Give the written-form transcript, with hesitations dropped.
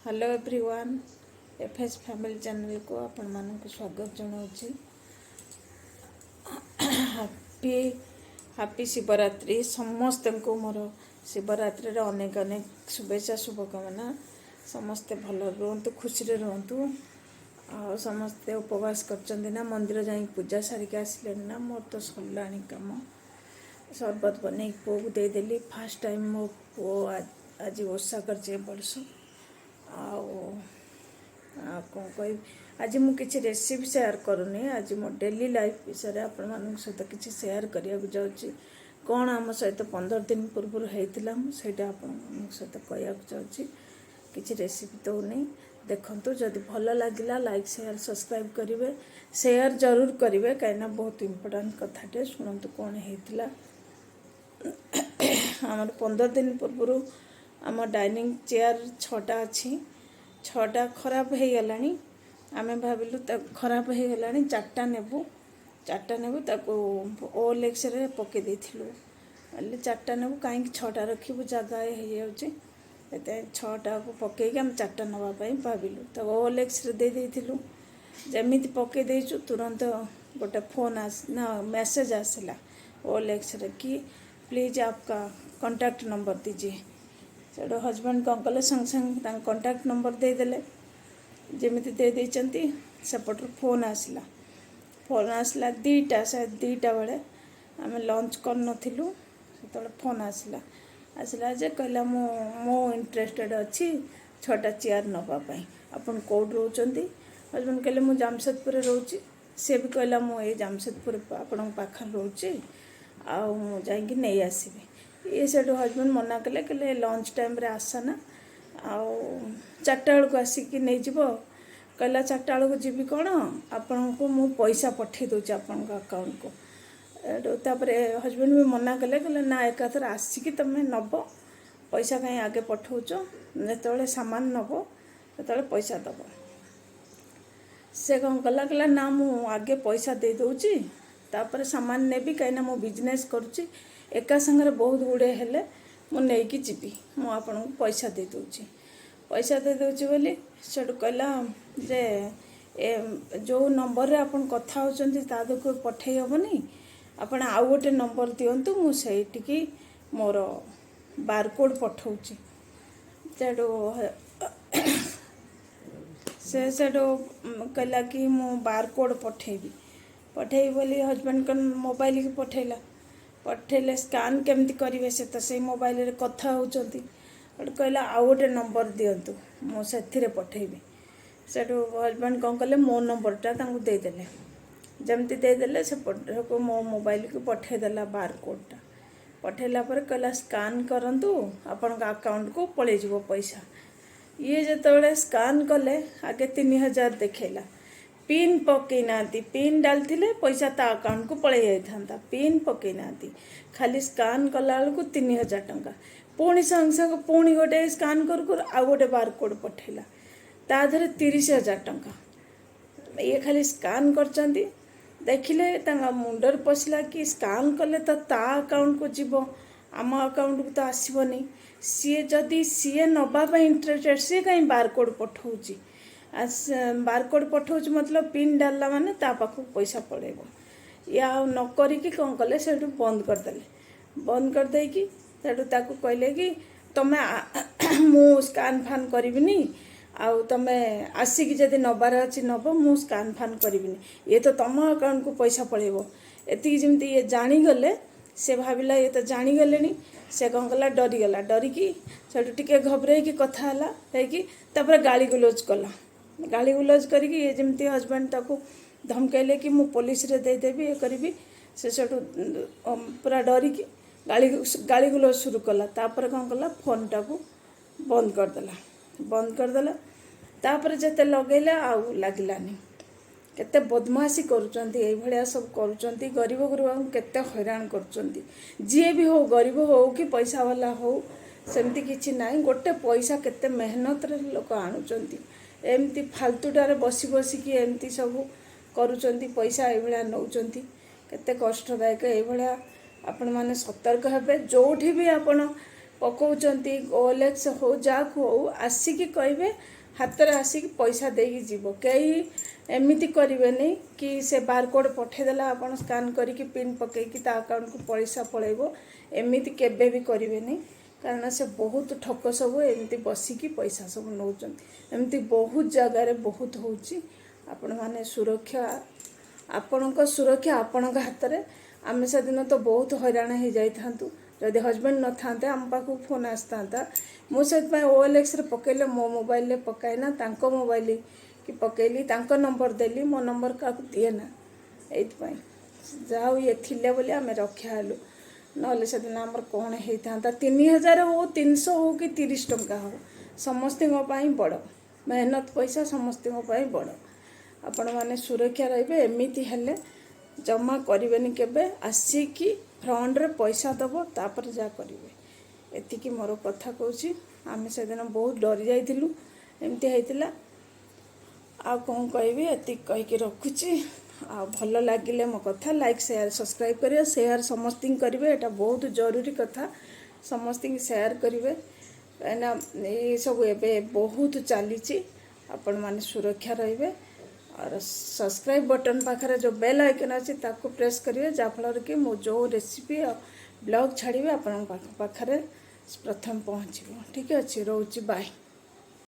Hello everyone FS family channel को आपण मानक स्वागत जनाऊँगी। हैप्पी शिवरात्रि समस्त को मोर शिवरात्रि अनेक अनेक शुभेच्छा शुभकामना। समस्ते भल रुहतु खुशी रुहतु आ समस्ते उपवास कर मंदिर जाई पूजा सारिक आसिले ना मोर तो सरला कम शरबत बन पुओ को देदेली। फास्ट टाइम मो पुओ आज ओषा कर वर्ष कौन कह आज मु किसी रेसिपी शेयर करूनी। आज मो डेली लाइफ विषय आपण मान सहित किसी शेयर करने जाऊँगी। कौन आम सहित 15 दिन पूर्व होता मुझे आपण सहित कहना चाहूँगी। किसी रेसिपी तो नहीं देखु जदि भल लगे लाइक शेयर सब्सक्राइब करेंगे शेयर जरूर करेंगे कहीं बहुत इम्पोर्टाट कथाटे शुणु कौन होता। आमर 15 दिन पूर्व आम डाइनिंग चेयर 6टा अच्छी 6टा खराब हो गला। आम भाविलु खराब हो गला 4टा नेबू 4टा नेबू ताको ओएलएक्स रे पके देथिलु। 4टा नेबू कहीं 6टा रखिबु जगह हो जाए 6टा को पके आम 4टा नवाई भाविलु तो ओएलएक्स रे दे देथिलु। जमीती पके देचु तुरंत गोटे फोन ना मैसेज आसला ओएलएक्स रे कि प्लीज़ आपका कॉन्टैक्ट नंबर दीजिए। सेठो हजबैंड कौन कले संग संग कॉन्टैक्ट नंबर देदेले। जमीती दे देचंती सेपटर फोन आसला 2टा शायद 2टा बेले आम लंच कर नथिलु से फोन आसला जे कहला मो इंटरेस्टेड अच्छी 6टा चेयर नवापाई आपन कौट रोचंती। हजबैंड कहले मु जामशेदपुर रोची से भी कहला मु ए जामशेदपुर आपण पाखर रोची आ जाइए नहीं आसबि। ये सेठू हजबैंड मना कले कहले लंच टाइम रे आसना आउ 4टा बेलू आसिक नहीं जीव कहला 4टा बेलू जीवी कौन आपण को मु पैसा पठे दूचे आपण अकाउंट को। तापर हजबैंड भी मना कले कहले ना एकाथर आसिक तुम नब पैसा कहीं आगे पठाऊच जो सामान नब जो पैसा दब। से कौन कला कहला ना मु आगे पैसा दे दूची तापर सामान नेबी कहीं मो बिजनेस करुच्ची एका संगे बहुत गुड़े हेले मुझे जीवी मु आपन को पैसा दे दूची बोली सेठू कहला जे जो नंबर रे आपन कथा होचंती ता को पठे हेबनी आपन आउ गोटे नंबर दियंतु मु सेठी मोर बारकोड पठाऊची। सेठू सेठू कहला कि मु बारकोड पठेबी बोली हजबैंड का मोबाइल की पठेले स्कान केमती करेंगे से तो से मोबाइल रे कथा होचंती कहला आउ गोटे नंबर दियंतु मु से पठेबी। सेठू हजबैंड कौन कले मो नंबरटा देदेले जमती देदेले से को मो मोबाइल को पठेदेला बारकोडटा पठेला पर कहला स्कान करंतु आपण अकाउंट को पड़े जीवो पैसा। ये जो स्कान कले आगे 3000 देखेला पिन पकई ना पिन डालते पैसा ता अकाउंट को पड़े जाता पिन पकई ना खाली स्कान कला बेलू 3000 टंका पुणी संग संग पुणी गोटे स्कान कर आउ गोटे बारकोड पठेला ता धरे 30,000 टंका। ये खाली स्कान करचंती देखिले मुंडर पशला कि स्कान कले तो ता अकाउंट को जीव आम अकाउंट को तो आसबनी सी जदि सी नवापाई इंटरेस्टेड सी कहीं बारकोड पठाऊँगी बारकोड पठाऊँ मतलब पिन डालला माने ता पाखु पैसा पड़ेगा। या न करिकी कौन कले से बंद करदेले बंद कर देकी सेठू ताकू कहले कि तुम्हें मु स्कान फान करिबिनी आउ तुम आसिक जदि नबार अच्छी नब मु स्कान फान करिबिनी ये तो तुम अकाउंट को पैसा पड़ेगा। एति जमती ये जानीगले से भाविला ये तो जानीगले से कौन कला डरीगला डरिकी सेठू टिके घबराई कथा है गाली गुलोज कला गाली गुलोज करके ये जमती हजबैंड ताको धमकैले कि मु पुलिस रे दे देबी ये करी से सेठू पूरा डरिकी गाली गुलोज शुरू कला। तापर कौन कला फोन टाको बंद करदेला तापर जते लगेला आउ लागलानी केते बदमाशी करुचंती एई भलिया सब करुचंती गरीब गुरुबा केते हैरान करुचंती जी भी हो गरीब हो कि पैसा वाला हो सेमती किछि नाही गोटे पैसा केते मेहनत रे लोक आणुचंती एमती फालतूटारे बसी बसिकी एमती सब करुचंती पैसा एई भलिया नौचंती केते कष्टदायक एई भलिया आपण माने सतर्क हेबे जोठी भी आपण पकाउचंती ओएलएक्स हो जाकू हो आसिकी कहबे हाथ में आसिक पैसा देकी जीव कई एमती करेनि कि से बारकोड पठेदेला आप स्कान करके पिन पकईकि अकाउंट को पैसा पलैब एमती केबे भी करेनि कारण से बहुत ठक सब एमती बसिकी पैसा सब नौ एमती बहुत जगार बहुत होची आपण माने सुरक्षा आपणक सुरक्षा आपणक हाथ में आम से दिन तो बहुत हैरान हो जाइथांतु जदि हजबैंड न था आम पाक फोन आसता मुझे OLX रे पकईले मो मोबाइल पकाईना तांको मोबाइल कि पकईली तांको नंबर देली मो नंबर क्या दिए ना ये जाओ ये थिले बोली आम रक्षा हेलु ना से दिन आमर कौन होता 3000 हो 300 हो कि 30 टंका हो समस्त बड़ मेहनत पैसा समस्त बड़ आपण मैंने सुरक्षा रे एमती हेले जमा करेनि केबे आसिकी फ्रंट रे पैसा दब तापर जा करेंगे एतिकी मोर कथा कहूँ आम से दिन बहुत डरी जाइलु एमती होता आ कौन कहबी एतिक कहीकि रखुची आ भल लगिले मो कथा लाइक शेयर सब्सक्राइब करिए शेयर समस्त करेंगे एटा बहुत जरूरी कथा समस्त शेयर करेंगे कहीं ये सब एबे बहुत चली आपण माने सुरक्षा रहिबे और सब्सक्राइब बटन पाखे जो बेल आइकन अच्छे ताको प्रेस करेंगे जहाँफल कि मो जो रेसिपी ब्लॉग छाड़ी आपण पाखे प्रथम पहुँच ठीक अच्छे रोची बाय।